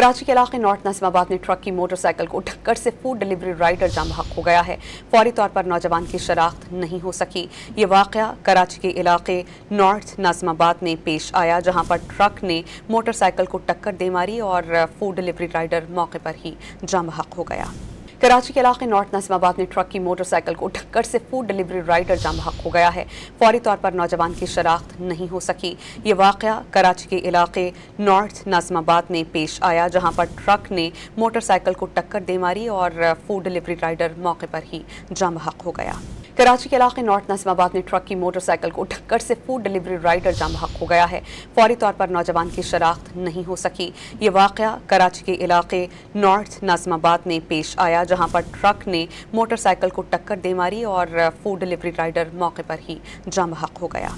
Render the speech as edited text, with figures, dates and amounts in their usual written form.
कराची के इलाके नॉर्थ नसीमाबाद में ट्रक की मोटरसाइकिल को टक्कर से फूड डिलीवरी राइडर जाम बहक हो गया है। फौरी तौर पर नौजवान की शनाख्त नहीं हो सकी। ये वाकया कराची के इलाके नॉर्थ नसीमाबाद में पेश आया, जहां पर ट्रक ने मोटरसाइकिल को टक्कर दे मारी और फूड डिलीवरी राइडर मौके पर ही जाम बहक हो गया। कराची के इलाके नॉर्थ नसीमाबाद में ट्रक की मोटरसाइकिल को टक्कर से फूड डिलीवरी राइडर जाम बहक हो गया है। फौरी तौर पर नौजवान की शनाख्त नहीं हो सकी। ये वाकया कराची के इलाके नॉर्थ नसीमाबाद में पेश आया, जहां पर ट्रक ने मोटरसाइकिल को टक्कर दे मारी और फूड डिलीवरी राइडर मौके पर ही जाम बहक हो गया। कराची के इलाके नॉर्थ नसीमाबाद में ट्रक की मोटरसाइकिल को टक्कर से फूड डिलीवरी राइडर जाम बहक हो गया है। फौरी तौर पर नौजवान की शनाख्त नहीं हो सकी। ये वाकया कराची के इलाके नॉर्थ नसीमाबाद में पेश आया, जहां पर ट्रक ने मोटरसाइकिल को टक्कर दे मारी और फूड डिलीवरी राइडर मौके पर ही जाम बहक हो गया।